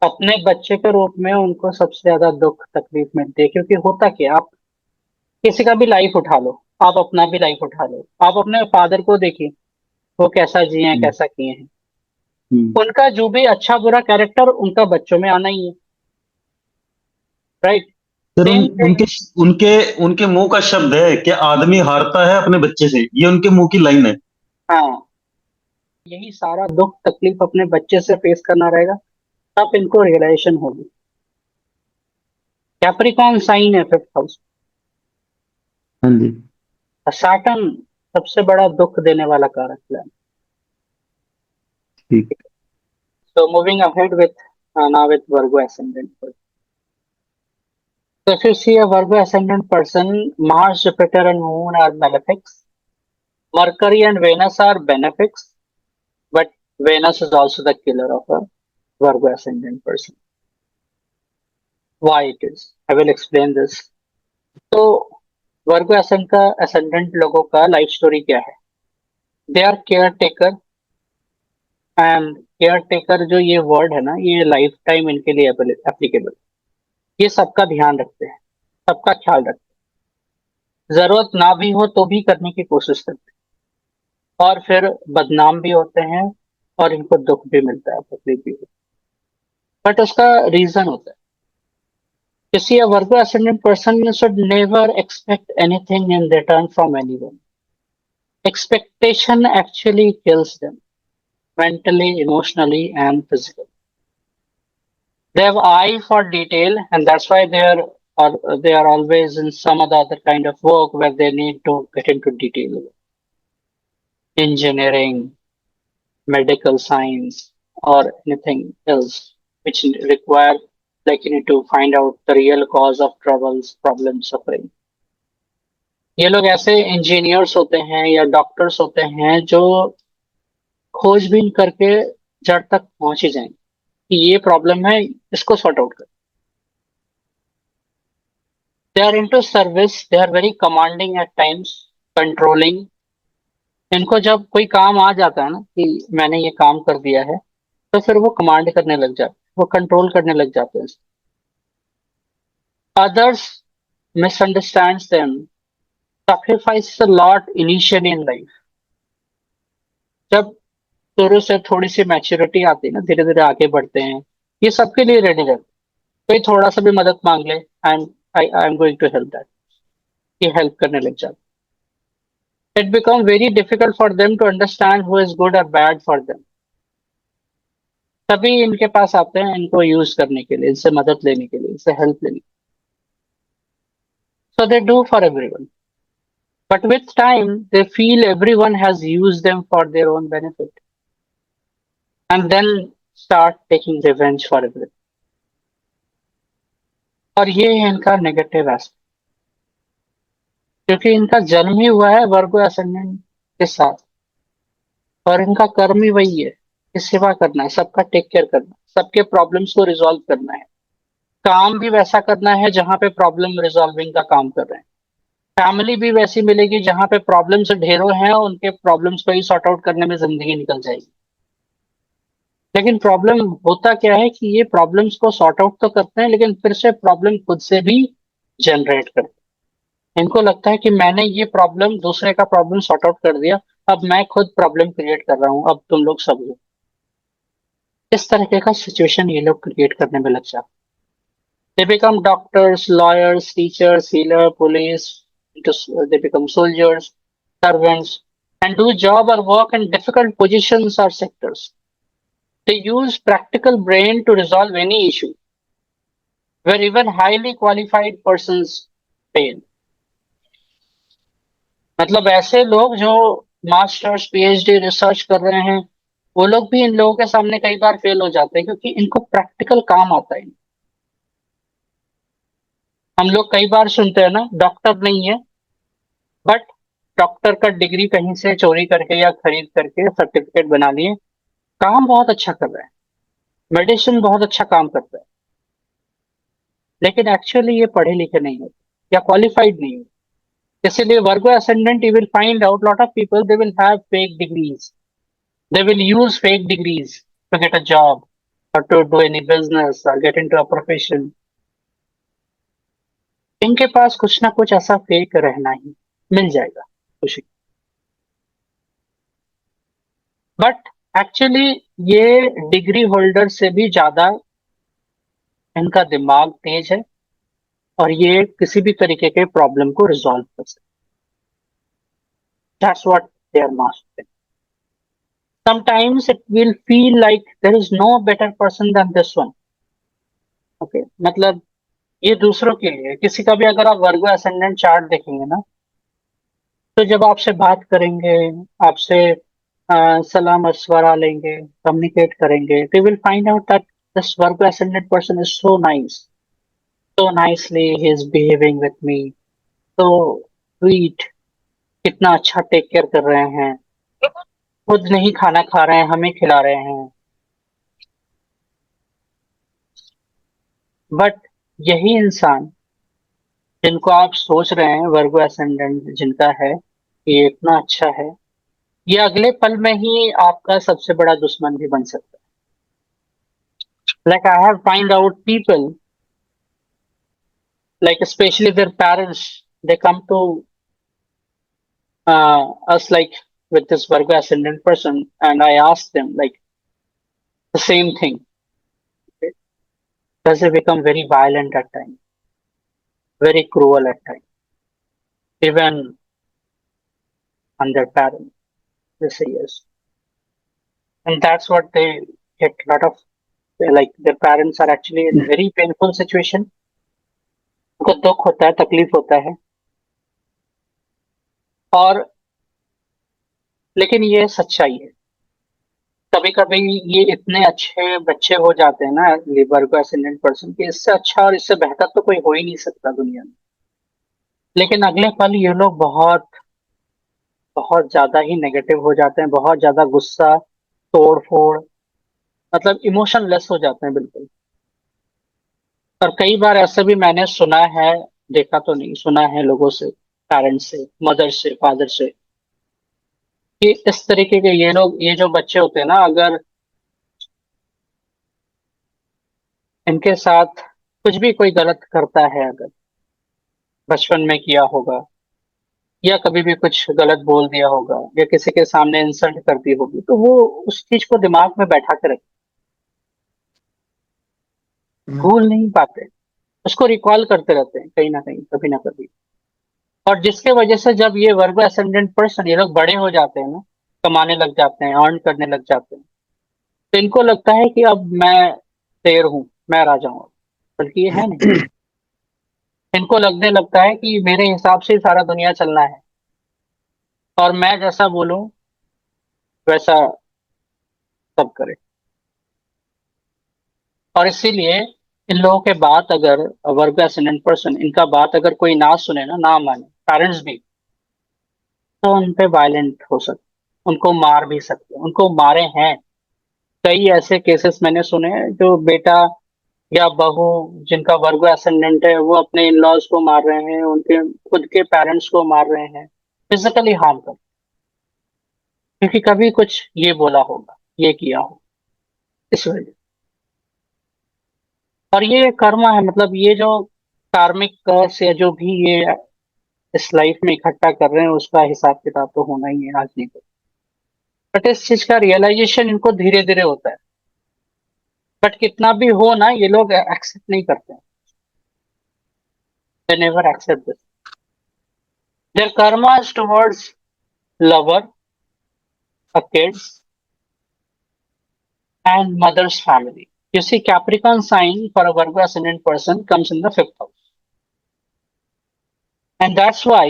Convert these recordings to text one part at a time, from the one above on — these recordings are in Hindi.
अपने बच्चे के रूप में उनको सबसे ज्यादा दुख तकलीफ मिलती है, क्योंकि होता क्या, आप किसी का भी लाइफ उठा लो, आप अपना भी लाइफ उठा लो, आप अपने फादर को देखिए, वो कैसा जिए हैं, हम्म। कैसा किए हैं। हम्म। उनका जो भी अच्छा बुरा कैरेक्टर उनका बच्चों में आना ही है। राइट। फिर सेम थिंग। उनके उनके उनके मुंह का शब्द है कि आदमी हारता है अपने बच्चे से, ये उनके मुंह की लाइन है। हाँ, यही सारा दुख तकलीफ अपने बच्चे से फेस करना रहेगा, तब इनको रियलाइजेशन होगी। कैप्रिकॉन साइन है फिफ्थ हाउस। हाँ जी। सैटर्न सबसे बड़ा दुख देने वाला कारक है। ठीक। So moving ahead with now with Virgo ascendant. So if you see a Virgo ascendant person, Mars, Jupiter, and Moon are malefics. Mercury and Venus are benefics, but Venus is also the killer of a Virgo ascendant person. Why it is? I will explain this. तो वर्गो ascendant लोगों का लाइफ स्टोरी क्या है? They are caretaker, and caretaker जो ये वर्ड है ना, ये लाइफ टाइम इनके लिए एप्लीकेबल। ये सबका ध्यान रखते हैं, सबका ख्याल रखते हैं, जरूरत ना भी हो तो भी करने की कोशिश करते हैं, और फिर बदनाम भी होते हैं, और इनको दुख भी मिलता है, तकलीफ भी होती है, बट उसका रीजन होता है। You see, a Virgo ascendant person should never expect anything in return from anyone. Expectation actually kills them mentally, emotionally, and physically. They have eye for detail, and that's why they are always in some other kind of work where they need to get into detail. Engineering, medical science, or anything else which require, like, you need to find out the real cause of troubles, problems, suffering. ये लोग ऐसे इंजीनियर्स होते हैं या डॉक्टर्स होते हैं जो खोजबीन करके जड़ तक पहुंच ही जाएंगे कि ये प्रॉब्लम है, इसको सॉर्ट आउट कर। They are into service, they are very commanding at times, controlling. इनको जब कोई काम आ जाता है ना कि मैंने ये काम कर दिया है, तो फिर वो कमांड करने लग जाते हैं, वो कंट्रोल करने लग जाते हैं। Others misunderstands them, sacrifices a lot initially in life. जब शुरू से थोड़ी सी मैच्योरिटी आती है ना, धीरे धीरे आगे बढ़ते हैं, ये सबके लिए रेडी रहते हैं। कोई थोड़ा सा भी मदद मांग ले, I am going to help that, ये हेल्प करने लग जाते। It become very difficult for them to understand who is good और बैड फॉर देम। तभी इनके पास आते हैं इनको यूज करने के लिए, इनसे मदद लेने के लिए, इनसे हेल्प लेने के लिए। So they do for everyone, but with time they feel everyone has used them for their own benefit, and then start taking revenge for everything. और ये है इनका नेगेटिव एस्पेक्ट, क्योंकि इनका जन्म ही हुआ है वर्गो असेंडेंट के साथ, और इनका कर्म ही वही है कि सेवा करना है, सबका टेक केयर करना है, सबके प्रॉब्लम्स को रिजॉल्व करना है। काम भी वैसा करना है जहां पे प्रॉब्लम रिजॉल्विंग का काम कर रहे हैं। फैमिली भी वैसी मिलेगी जहां पे प्रॉब्लम्स ढेरों हैं, उनके प्रॉब्लम्स को ही सॉर्ट आउट करने में जिंदगी निकल जाएगी। लेकिन प्रॉब्लम होता क्या है कि ये प्रॉब्लम्स को सॉर्ट आउट तो करते हैं, लेकिन फिर से प्रॉब्लम खुद से भी जनरेट करते हैं। इनको लगता है कि मैंने ये प्रॉब्लम, दूसरे का प्रॉब्लम सॉर्ट आउट कर दिया, अब मैं खुद प्रॉब्लम क्रिएट कर रहा हूँ, अब तुम लोग सब लोग। इस तरीके का सिचुएशन ये लोग क्रिएट करने में लग जाते हैं। They become doctors, lawyers, teachers, healer, police, they become soldiers, servants, and do job or work in difficult positions or sectors. They use practical brain to resolve any issue where even highly qualified persons fail. मतलब ऐसे लोग जो मास्टर्स, पीएचडी, रिसर्च कर रहे हैं, वो लोग भी इन लोगों के सामने कई बार फेल हो जाते हैं, क्योंकि इनको प्रैक्टिकल काम आता है। हम लोग कई बार सुनते हैं ना, डॉक्टर नहीं है, बट डॉक्टर का डिग्री कहीं से चोरी करके या खरीद करके सर्टिफिकेट बना लिए, काम बहुत अच्छा कर रहा है, मेडिसिन बहुत अच्छा काम करता है, लेकिन एक्चुअली ये पढ़े लिखे नहीं होते या क्वालिफाइड नहीं होते। इसीलिए वर्गो ascendant, you will find out lot of people, they will have fake degrees, they will use fake degrees to get a job, or to do any business or get into a profession, इनके पास कुछ ना कुछ ऐसा फेक रहना ही मिल जाएगा खुशी। बट एक्चुअली ये डिग्री होल्डर से भी ज्यादा इनका दिमाग तेज है और ये किसी भी तरीके के प्रॉब्लम को रिजॉल्व कर सकते। That's what they are mastering. Sometimes it will feel like there is no better person than this one. Okay मतलब ये दूसरों के लिए, किसी का भी अगर आप वर्गो असेंडेंट चार्ट देखेंगे ना, तो जब आपसे बात करेंगे, आपसे सलाह मशवरा लेंगे, कम्युनिकेट करेंगे, they will find out that this Virgo ascendant person is so nice, so nicely he is behaving with me, so sweet, कितना अच्छा टेक केयर कर रहे हैं, खुद नहीं खाना खा रहे हैं, हमें खिला रहे हैं। बट यही इंसान जिनको आप सोच रहे हैं वर्गो एसेंडेंट जिनका है, ये इतना अच्छा है, ये अगले पल में ही आपका सबसे बड़ा दुश्मन भी बन सकता है। Like I have find out people, like especially their parents, they come to us like with this Virgo ascendant person, and I ask them like the same thing. Okay? Does it become very violent at times, very cruel at times, even on their parents? They say yes, and that's what they get a lot of. Like their parents are actually in a very painful situation. उनको दुख होता है, तकलीफ होता है, और लेकिन ये सच्चाई है। कभी कभी ये इतने अच्छे बच्चे हो जाते हैं ना लिवर को एसेंडेंट पर्सन के, इससे अच्छा और इससे बेहतर तो कोई हो ही नहीं सकता दुनिया में। लेकिन अगले पल ये लोग बहुत बहुत ज्यादा ही नेगेटिव हो जाते हैं, बहुत ज्यादा गुस्सा, तोड़ फोड़, मतलब इमोशनलेस हो जाते हैं बिल्कुल। और कई बार ऐसा भी मैंने सुना है, देखा तो नहीं, सुना है लोगों से, पेरेंट्स से, मदर से, फादर से, कि इस तरीके के ये लोग, ये जो बच्चे होते हैं ना, अगर इनके साथ कुछ भी कोई गलत करता है, अगर बचपन में किया होगा या कभी भी कुछ गलत बोल दिया होगा या किसी के सामने इंसल्ट कर दी होगी, तो वो उस चीज को दिमाग में बैठा के रखते, भूल नहीं पाते, उसको रिकॉल करते रहते हैं कहीं ना कहीं, कभी ना कभी। और जिसके वजह से जब ये वर्गो असेंडेंट पर्सन, ये लोग बड़े हो जाते हैं ना, कमाने लग जाते हैं, अर्न करने लग जाते हैं, तो इनको लगता है कि अब मैं शेर हूँ, मैं राजा हूँ, बल्कि ये है नहीं। इनको लगने लगता है कि मेरे हिसाब से ही सारा दुनिया चलना है और मैं जैसा बोलूं वैसा सब करे। और इसीलिए इन लोगों के बात अगर, वर्ग एसेंडेंट पर्सन, इनका बात अगर कोई ना सुने ना, ना माने, पेरेंट्स भी, तो उन पे वायलेंट हो सकते, उनको मार भी सकते, उनको मारे हैं। कई ऐसे केसेस मैंने सुने हैं जो बेटा या बहू जिनका वर्गो एसेंडेंट है, वो अपने इन लॉज को मार रहे हैं, उनके खुद के पेरेंट्स को मार रहे हैं, फिजिकली हार्म कर, क्योंकि कभी कुछ ये बोला होगा, ये किया होगा, इस वजह। और ये कर्मा है, मतलब ये जो कार्मिक कर्स या जो भी ये इस लाइफ में इकट्ठा कर रहे हैं, उसका हिसाब किताब तो होना ही है आज नहीं तो। बट इस चीज का रियलाइजेशन इनको धीरे धीरे होता है। बट कितना भी हो ना, ये लोग एक्सेप्ट नहीं करते हैं, they never accept this. Their karma is towards lover, a kids, and mother's family. You see, Capricorn sign for a Virgo ascendant person comes in the fifth house. And that's why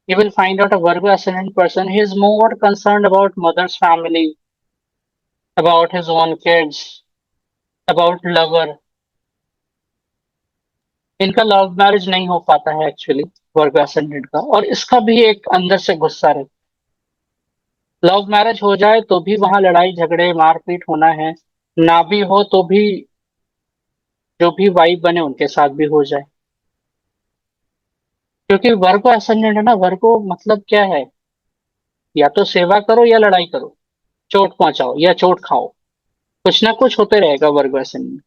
you will find out a Virgo ascendant person, he is more concerned about mother's family, about his own kids, about lover. इनका लव मैरिज नहीं हो पाता है एक्चुअली, वर्गो एसेंडेंट का, और इसका भी एक अंदर से गुस्सा रहता है। लव मैरिज हो जाए तो भी वहां लड़ाई झगड़े मारपीट होना है, ना भी हो तो भी जो भी वाइफ बने उनके साथ भी हो जाए। क्योंकि वर्गो एसेंडेंट है ना, वर्गो मतलब क्या है, या तो सेवा करो या लड़ाई करो, चोट पहुंचाओ या चोट खाओ। कुछ ना कुछ होते रहेगा वर्ग असन में.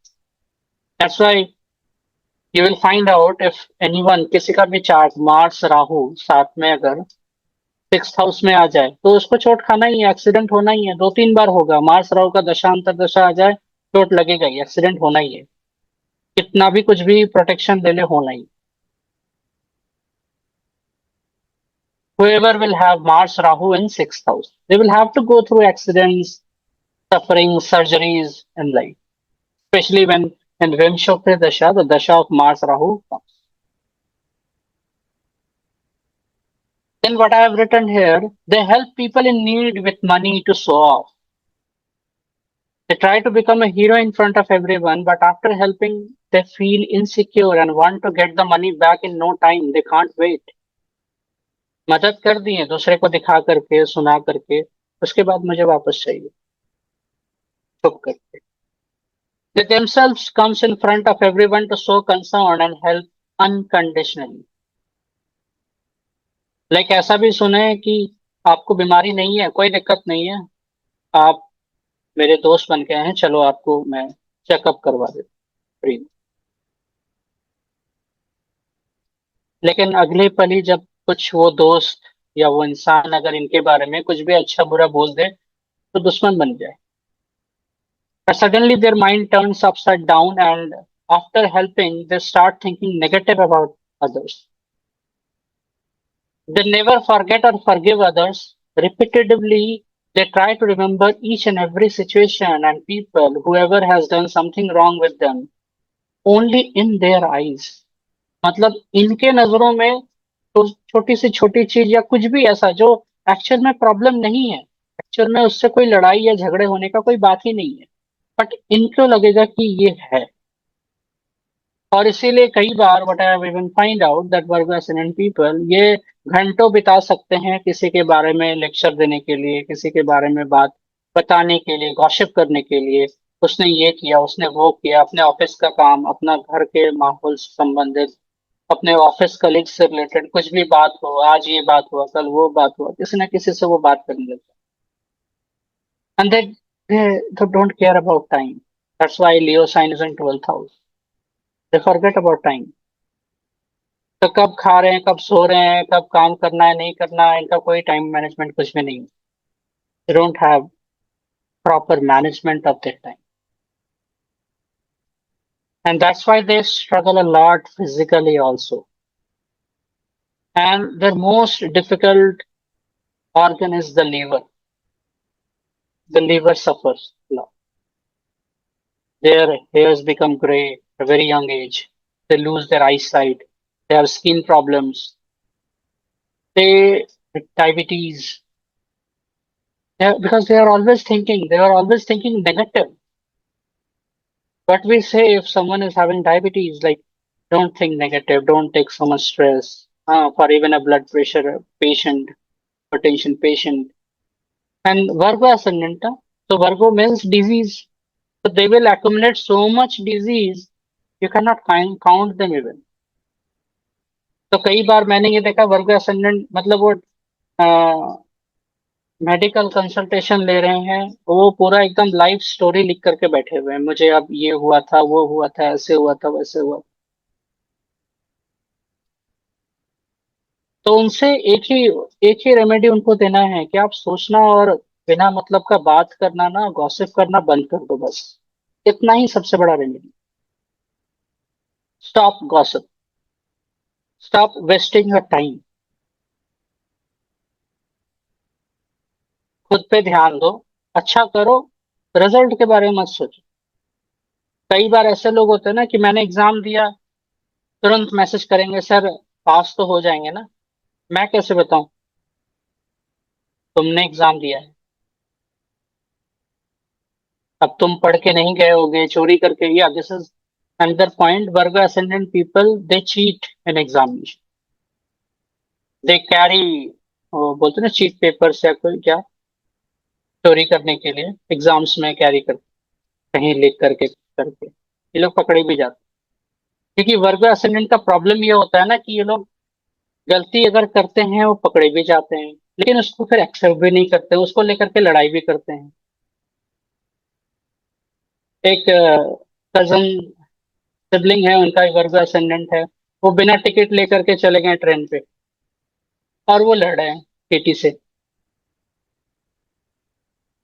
That's why you will find out if anyone, किसी का भी चार्ट मार्स राहु साथ में अगर सिक्स हाउस में आ जाए तो उसको चोट खाना ही है, एक्सीडेंट होना ही है. 2-3 बार होगा. मार्स राहु का दशा अंतर दशा आ जाए, चोट लगेगा ही, एक्सीडेंट होना ही है. कितना भी कुछ भी प्रोटेक्शन ले ले, होना ही. Whoever will have Mars Rahu in sixth house, they will have to go through accidents, suffering, surgeries in life, especially when in Vimshokri Dasha, the Dasha of Mars Rahu comes. Then what I have written here, they help people in need with money to show off. They try to become a hero in front of everyone, but after helping, they feel insecure and want to get the money back in no time. They can't wait. मदद कर दी है दूसरे को दिखा करके, सुना करके, उसके बाद मुझे वापस चाहिए, चुप करके. They themselves comes in front of everyone to show concern and help unconditionally. Like ऐसा भी सुने कि आपको बीमारी नहीं है, कोई दिक्कत नहीं है, आप मेरे दोस्त बन के हैं, चलो आपको मैं चेकअप करवा देता फ्री में. लेकिन अगले पल ही जब कुछ वो दोस्त या वो इंसान अगर इनके बारे में कुछ भी अच्छा बुरा बोल दे तो दुश्मन बन जाए. But suddenly their mind turns upside down and after helping they start thinking negative about others. They never forget or forgive others. Repeatedly, they try to remember each and every situation and people, whoever has done something wrong with them, only in their eyes. मतलब इनके नजरों में तो छोटी से छोटी चीज या कुछ भी ऐसा जो एक्चुअल में प्रॉब्लम नहीं है, एक्चुअल में उससे कोई लड़ाई या झगड़े होने का कोई बात ही नहीं है, बट इनको लगेगा कि ये है. और इसीलिए कई बार what I have even find out that Virgo ascendant people ये घंटों बिता सकते हैं किसी के बारे में लेक्चर देने के लिए, किसी के बारे में बात बताने के लिए, गॉसिप करने के लिए. उसने ये किया, उसने वो किया, अपने ऑफिस का काम, अपना घर के माहौल से संबंधित, अपने ऑफिस कलीग से रिलेटेड कुछ भी बात हो, आज ये बात हुआ, कल वो बात हुआ, किसी ना किसी से वो बात करने लगता है. And they don't care about time. That's why Leo sign is in 12th house. They forget about time. तो कब खा रहे हैं, कब सो रहे हैं, कब काम करना है, नहीं करना है, इनका कोई टाइम मैनेजमेंट कुछ भी नहीं. They don't have proper management of their time. And that's why they struggle a lot physically also. And their most difficult organ is the liver. The liver suffers a lot. Their hairs become gray at a very young age. They lose their eyesight. They have skin problems. They diabetes. Because they are always thinking negative. What we say if someone is having diabetes, like, don't think negative, don't take so much stress. For even a blood pressure patient, hypertension patient, and Virgo ascendant, so Virgo means disease. So they will accumulate so much disease, you cannot count them even. तो कई बार मैंने ये देखा वर्गो ascendant मतलब वो मेडिकल कंसल्टेशन ले रहे हैं, वो पूरा एकदम लाइफ स्टोरी लिख करके बैठे हुए हैं, मुझे अब ये हुआ था, वो हुआ था, ऐसे हुआ था, वैसे हुआ. तो उनसे एक ही रेमेडी उनको देना है कि आप सोचना और बिना मतलब का बात करना, ना गॉसिप करना बंद कर दो बस. इतना ही सबसे बड़ा remedy. Stop gossip, stop wasting your time. खुद पे ध्यान दो, अच्छा करो, रिजल्ट के बारे में मत सोचो. कई बार ऐसे लोग होते हैं ना कि मैंने एग्जाम दिया, तुरंत मैसेज करेंगे सर पास तो हो जाएंगे ना. मैं कैसे बताऊं तुमने एग्जाम दिया है. अब तुम पढ़ के नहीं गए होगे, चोरी करके. या this is another point. Virgo ascendant people, they cheat in examination. They carry, वो बोलते हैं ना, चीट पेपर्स या कोई क्या, चोरी करने के लिए एग्जाम्स में कैरी कर, कहीं लिख करके करके ये लोग पकड़े भी जाते हैं. क्योंकि वर्गो असेंडेंट का प्रॉब्लम ये होता है ना कि ये लोग गलती अगर करते हैं वो पकड़े भी जाते हैं, लेकिन उसको फिर एक्सेप्ट भी नहीं करते, उसको लेकर के लड़ाई भी करते हैं. एक कजन सिबलिंग है, उनका वर्गो असेंडेंट है, वो बिना टिकट लेकर के चले गए ट्रेन पे, और वो लड़ रहे हैं टीटी से।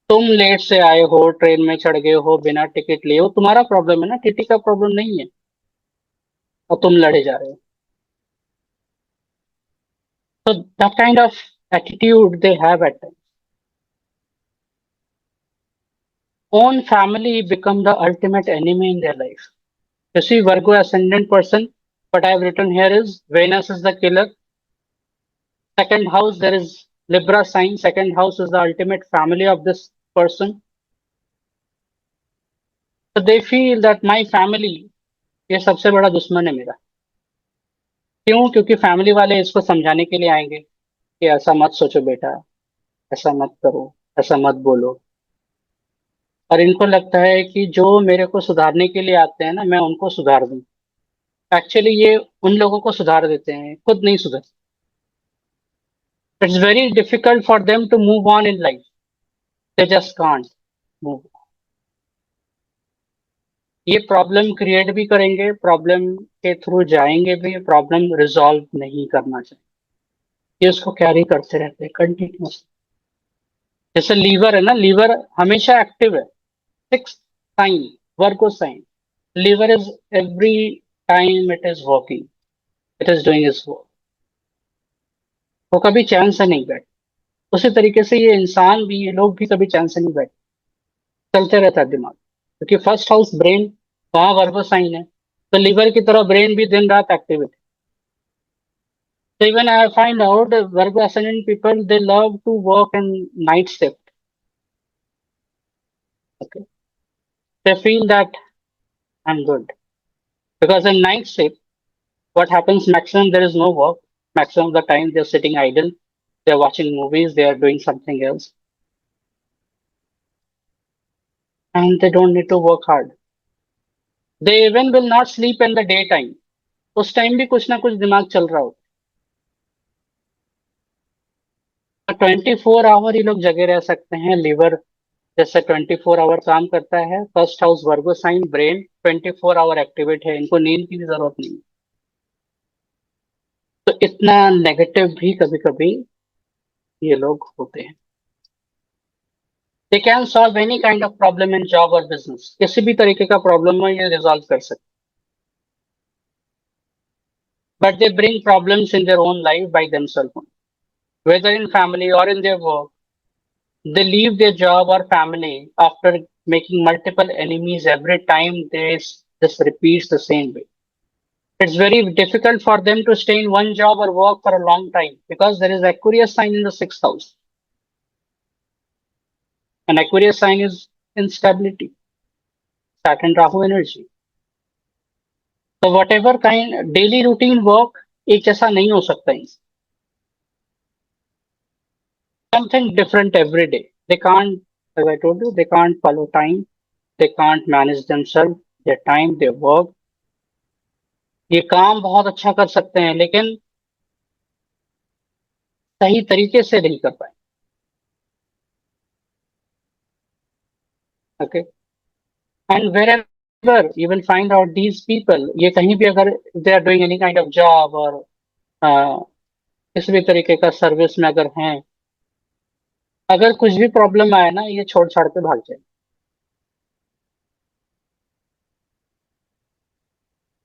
तुम लेट से आए हो, ट्रेन में चढ़ गए हो बिना टिकट लिए, वो तुम्हारा प्रॉब्लम है ना, टीटी का प्रॉब्लम नहीं है। और तुम लड़े जा रहे हो। तो that kind of attitude they have at time. Own family become the ultimate enemy in their life. You see, Virgo ascendant person, what I have written here is Venus is the killer. Second house, there is Libra sign. Second house is the ultimate family of this person. So they feel that my family ये सबसे बड़ा दुश्मन है मेरा। क्यों? क्योंकि फैमिली वाले इसको समझाने के लिए आएंगे कि ऐसा मत सोचो बेटा, ऐसा मत करो, ऐसा मत बोलो। और इनको लगता है कि जो मेरे को सुधारने के लिए आते हैं ना, मैं उनको सुधार दूं। एक्चुअली ये उन लोगों को सुधार देते हैं, खुद नहीं सुधर। It's very difficult for them to move on in life. They just can't move. ये प्रॉब्लम क्रिएट भी करेंगे, प्रॉब्लम के थ्रू जाएंगे भी, प्रॉब्लम रिजॉल्व नहीं करना चाहिए। ये उसको कैरी करते रहते हैं कंटिन्यूस। जैसे लीवर है ना, लीवर हमेशा एक्टिव है। Six sign, Virgo sign. Liver is every time it is working, it is doing its work. वो कभी चैन से नहीं बैठ। उसी तरीके से ये इंसान भी, ये लोग भी कभी चैन से नहीं बैठ, चलते रहता है दिमाग। क्योंकि फर्स्ट हाउस ब्रेन, वहां वर्गो साइन है, तो लीवर की तरह ब्रेन भी दिन रात एक्टिव है। So even I find out Virgo ascendant people, they love to work in night shift. Okay, they feel that I'm good because in night shift, what happens maximum there is no work. Maximum of the time they're sitting idle, they're watching movies, they are doing something else, and they don't need to work hard. They even will not sleep in the daytime. उस टाइम भी कुछ ना कुछ दिमाग चल रहा हो। 24 आवर ये लोग जगे रह सकते हैं। लीवर जैसे 24 आवर काम करता है, first house Virgo sign brain 24 hour activate है, इनको नींद की भी जरूरत नहीं। तो इतना नेगेटिव भी कभी कभी ये लोग होते हैं। They can solve any kind of problem in job और बिजनेस, किसी भी तरीके का प्रॉब्लम है ये रिजॉल्व कर सकते। But they bring problems in their own life by themselves, whether in family और in their work. They leave their job और family after making multiple enemies every time this repeats the same way. It's very difficult for them to stay in one job or work for a long time because there is Aquarius sign in the sixth house. And Aquarius sign is instability, Saturn Rahu energy. So whatever kind daily routine work एक जैसा नहीं हो सकता है। Something different every day. They can't, as I told you, they can't follow time. They can't manage themselves, their time, their work. ये काम बहुत अच्छा कर सकते हैं लेकिन सही तरीके से नहीं कर पाए। Okay. And wherever you will find out these people, ये कहीं भी अगर they are doing any kind of job और किसी भी तरीके का सर्विस में अगर हैं, अगर कुछ भी प्रॉब्लम आए ना, ये छोड़ छाड़ के भाग जाए।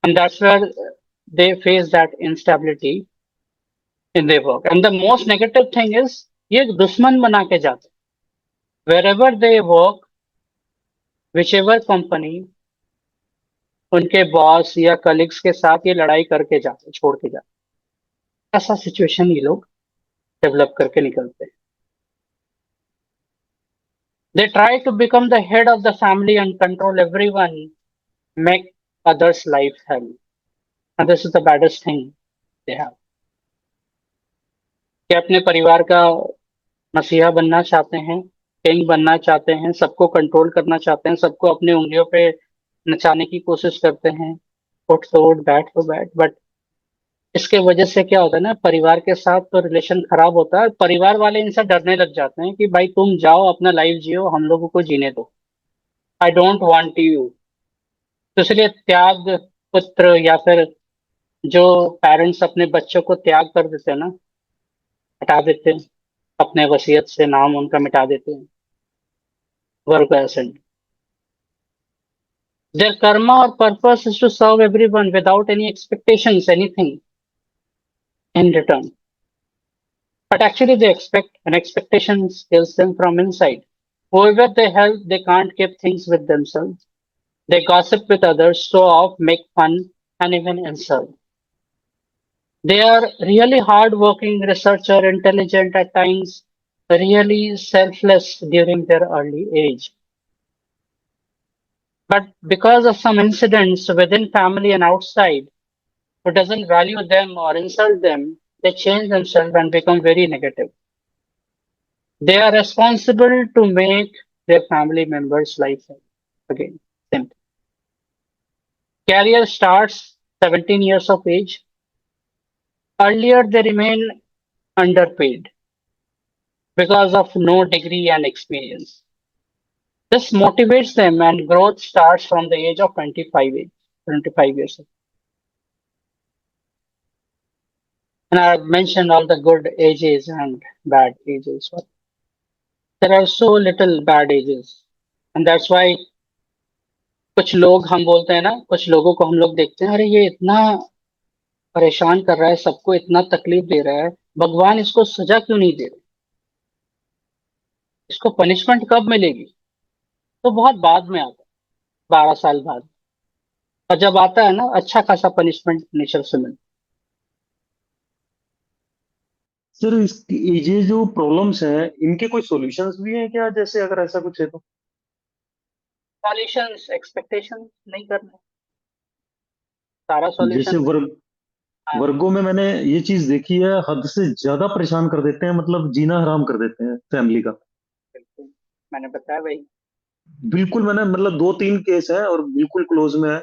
And that's where they face that instability in their work. And the most negative thing is ये दुश्मन बना के जाते। Wherever they work, whichever company, उनके बॉस या कलीग्स के साथ ये लड़ाई करके जाते, छोड़ के जाते। ऐसा सिचुएशन ये लोग डेवलप करके निकलते हैं। They try to become the head of the family and control everyone, make others' life hell. And this is the baddest thing they have. कि अपने परिवार का मसीहा बनना चाहते हैं, किंग बनना चाहते हैं, सबको कंट्रोल करना चाहते हैं, सबको अपने उंगलियों पे नचाने की कोशिश करते हैं। उठ तो उठ, बैठ तो बैठ। बट इसके वजह से क्या होता है ना, परिवार के साथ तो रिलेशन खराब होता है। परिवार वाले इनसे डरने लग जाते हैं कि भाई तुम जाओ अपना लाइफ जियो, हम लोगों को जीने दो। I don't want you. तो इसलिए त्याग पुत्र, या फिर जो पेरेंट्स अपने बच्चों को त्याग कर देते हैं ना, हटा देते हैं, अपने वसीयत से नाम उनका मिटा देते हैं, work ascent, their karma or purpose is to serve everyone without any expectations, anything in return. But actually, they expect, and expectations kills them from inside. Whoever they help, they can't keep things with themselves. They gossip with others, show off, make fun, and even insult. They are really hardworking, researcher, intelligent at times, really selfless during their early age. But because of some incidents within family and outside, who doesn't value them or insult them, they change themselves and become very negative. They are responsible to make their family members' life again simple. Career starts 17 years of age. Earlier, they remain underpaid because of no degree and experience. This motivates them, and growth starts from the age of 25 years. And I've mentioned all the good ages and bad ages. There are so little bad ages. And that's why कुछ लोग, हम बोलते हैं ना, कुछ लोगों को हम लोग देखते हैं, अरे ये इतना परेशान कर रहा है, सबको इतना तकलीफ दे रहा है, भगवान इसको सजा क्यों नहीं दे रहे, इसको पनिशमेंट कब मिलेगी? तो बहुत बाद में आता है, 12 साल बाद। और जब आता है ना, अच्छा खासा पनिशमेंट नेचर से मिलता सर ये जो प्रॉब्लम्स हैं इनके कोई सॉल्यूशंस भी हैं क्या, जैसे अगर ऐसा कुछ है तो? है। सॉल्यूशंस एक्सपेक्टेशन नहीं करना, सारा जैसे सॉल्यूशन। हाँ, वर्गों में मैंने ये चीज देखी है, हद से ज्यादा परेशान कर देते हैं, मतलब जीना हराम कर देते हैं फैमिली का। बिल्कुल, मैंने बताया भाई। बिल्कुल, मैंने मतलब दो तीन केस है और बिल्कुल क्लोज में है।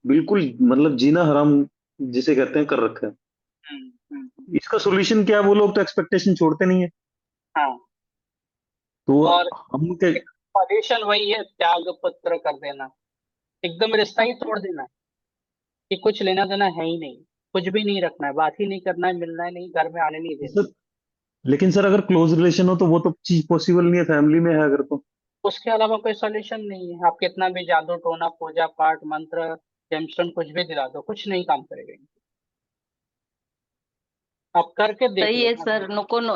बिल्कुल मतलब जीना हराम जिसे कहते हैं कर रखा है। हम्म, हम्म, इसका सोल्यूशन क्या है? वो लोग तो एक्सपेक्टेशन छोड़ते नहीं है। हाँ। तो और हम के सॉल्यूशन वही है, त्याग पुत्र कर देना, एकदम रिश्ता ही तोड़ देना, कि कुछ लेना देना है ही नहीं, कुछ भी नहीं रखना है, बात ही नहीं करना है, मिलना ही नहीं, घर में आने नहीं देना। सर, लेकिन सर अगर क्लोज रिलेशन हो तो वो तो चीज पॉसिबल नहीं है, फैमिली में है अगर तो। उसके अलावा कोई सॉल्यूशन नहीं है। आप कितना भी जादू टोना पूजा पाठ मंत्र जेमस्टोन कुछ भी दिला दो, कुछ नहीं काम करेगा। आप करके देख सही लो है ना। सर,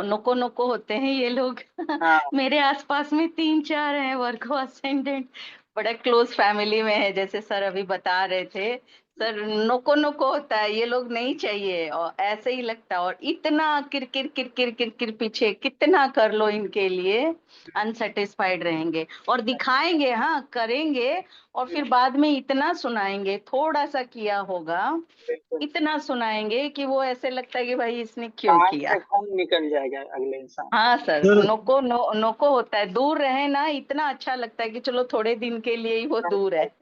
नुको नुको होते हैं ये लोग। हाँ, मेरे आसपास में 3 4 हैं वर्गो असेंडेंट, बड़ा क्लोज फैमिली में है, जैसे सर अभी बता रहे थे। सर नुको नुको होता है, ये लोग नहीं चाहिए, और ऐसे ही लगता है, और इतना किरकिर किरकिर किरकिर, पीछे कितना कर लो इनके लिए अनसेटिस्फाइड रहेंगे, और दिखाएंगे, हाँ करेंगे, और फिर बाद में इतना सुनाएंगे, थोड़ा सा किया होगा, बिल्कुल। इतना सुनाएंगे कि वो ऐसे लगता है कि भाई इसने क्यों कान किया। से खून निकल जाएगा अगले इंसान। हाँ सर, सर नोको होता है, दूर रहे ना, इतना अच्छा लगता है कि चलो थोड़े दिन के लिए ही वो दूर है।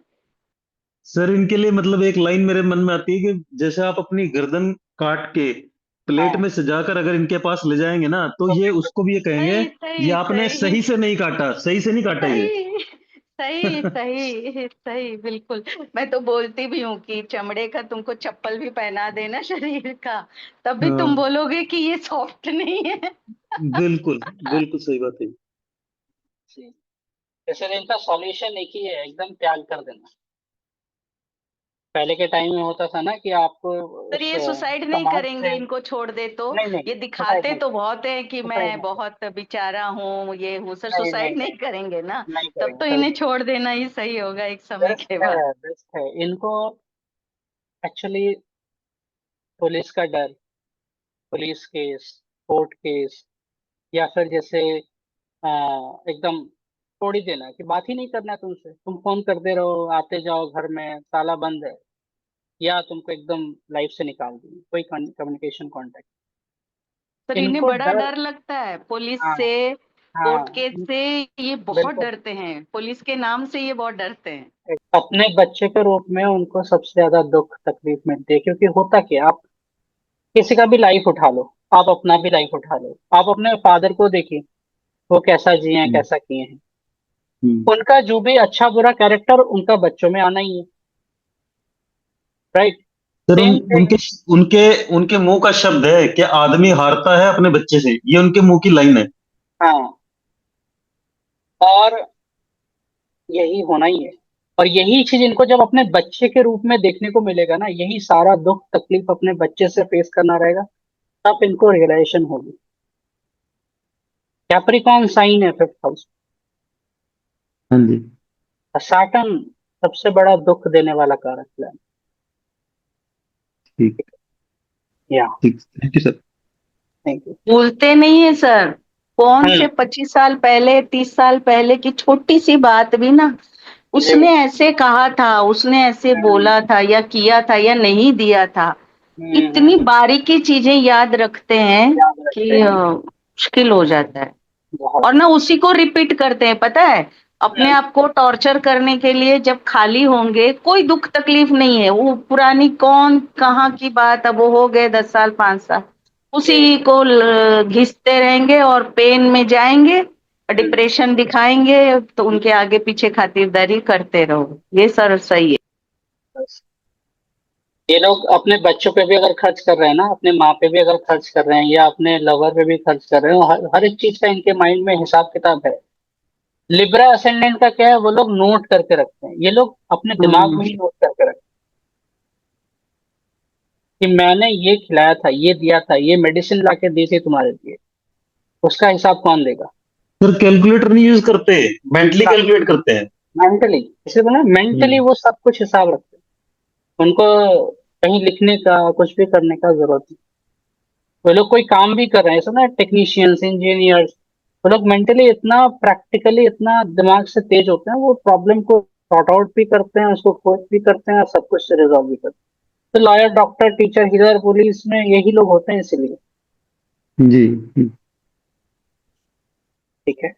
सर इनके लिए मतलब एक लाइन मेरे मन में आती है कि जैसे आप अपनी गर्दन काट के प्लेट हाँ, में सजाकर अगर इनके पास ले जाएंगे ना, तो तो ये बिल्कुल। उसको भी ये कहेंगे, सही ये सही आपने सही सही से नहीं काटा, सही से नहीं काटा ये। सही सही सही सही, बिल्कुल। मैं तो बोलती भी हूँ कि चमड़े का तुमको चप्पल भी पहना देना शरीर का, तब भी तुम हाँ, बोलोगे कि ये सॉफ्ट नहीं है। बिल्कुल बिल्कुल सही बात है। जी। इसलिए इनका सॉल्यूशन एक ही है, एकदम त्याग कर देना। पहले के टाइम में होता था ना कि आपको सर उस ये सुसाइड नहीं समाज करेंगे, से, इनको छोड़ दे तो। नहीं नहीं, ये सुसाइड दिखाते नहीं तो करेंगे, बहुत है कि सुसाइड मैं नहीं, बहुत बेचारा हूँ, ये हूँ, सर नहीं नहीं सुसाइड नहीं नहीं, करेंगे ना। नहीं तब करेंगे तो सर। इन्हें छोड़ देना ही सही होगा एक समय बेस्ट के है, बाद। बेस्ट है इनको। एक्चुअली पुलिस का डर, पुलिस केस, कोर्ट केस, या फिर जैसे एकदम छोड़ ही देना, कि बात ही नहीं करना है तुमसे, तुम फोन करते रहो, आते जाओ, घर में ताला बंद है, या तुमको एकदम लाइफ से निकाल देंगे, कोई कम्युनिकेशन कांटेक्ट। सर इन्हें इनको बड़ा डर। डर लगता है पुलिस हाँ, से, कोर्ट हाँ, केस से। ये बहुत बिल्कुल। डरते हैं, पुलिस के नाम से ये बहुत डरते हैं। अपने बच्चे के रूप में उनको सबसे ज्यादा दुख तकलीफ मिलती है, क्योंकि होता क्या, आप किसी का भी लाइफ उठा लो, आप अपना भी लाइफ उठा लो, आप अपने फादर को देखिए, वो कैसा जिए हैं, हम्म, कैसा किए हैं। उनका जो भी अच्छा बुरा कैरेक्टर उनका बच्चों में आना ही है, राइट। सर सेम उनके उनके उनके मुंह का शब्द है कि आदमी हारता है अपने बच्चे से, ये उनके मुंह की लाइन है। हाँ, और यही होना ही है। और यही चीज इनको जब अपने बच्चे के रूप में देखने को मिलेगा ना, यही सारा दुख तकलीफ अपने बच्चे से फेस करना रहेगा, तब इनको रियलाइजेशन होगी। कैप्रिकॉर्न साइन है 5th हाउस। हाँ जी। सैटर्न सबसे बड़ा दुख देने वाला कारक है। ठीक। या ठीक, thank you sir. Thank you. भूलते नहीं है सर। कौन हम्म। से 25 साल पहले 30 साल पहले की छोटी सी बात भी ना, जी। उसने ऐसे कहा था, उसने ऐसे हम्म। बोला था या किया था या नहीं दिया था, इतनी हम्म। बारीकी चीजें याद रखते हैं याद रखते कि हैं। मुश्किल हो जाता है। बहुत। और ना उसी को रिपीट करते हैं, पता है, अपने हम्म। आप को टॉर्चर करने के लिए। जब खाली होंगे, कोई दुख तकलीफ नहीं है, वो पुरानी कौन कहाँ की बात, अब वो हो गए 10 साल 5 साल, उसी को घिसते रहेंगे और पेन में जाएंगे, हम्म। डिप्रेशन दिखाएंगे, तो उनके आगे पीछे खातिरदारी करते रहो। ये सर सही है। बस। ये लोग अपने बच्चों पे भी अगर खर्च कर रहे हैं ना, अपने माँ पे भी अगर खर्च कर रहे हैं या अपने लवर पे भी खर्च कर रहे हैं, हर एक चीज का इनके माइंड में हिसाब किताब है। लिब्रा असेंडेंट का क्या है, वो लोग नोट करके रखते हैं, ये लोग अपने दिमाग में ही नोट करके रखते हैं कि मैंने ये खिलाया था, ये दिया था, ये मेडिसिन ला के दी थी तुम्हारे लिए, उसका हिसाब कौन देगा। सर कैलकुलेटर नहीं यूज करते, मेंटली कैलकुलेट करते हैं। मेंटली, इसे बोला मेंटली हम्म। वो सब कुछ हिसाब रखते हैं। उनको कहीं लिखने का कुछ भी करने का जरूरत नहीं। वो लोग कोई काम भी कर रहे हैं, ना टेक्नीशियंस इंजीनियर्स, वो लोग मेंटली इतना प्रैक्टिकली इतना दिमाग से तेज होते हैं, वो प्रॉब्लम को सॉर्ट आउट भी करते हैं, उसको खोज भी करते हैं और सब कुछ से रिजॉल्व भी करते हैं। तो lawyer doctor teacher healer police में यही लोग होते हैं, इसीलिए। जी। ठीक है।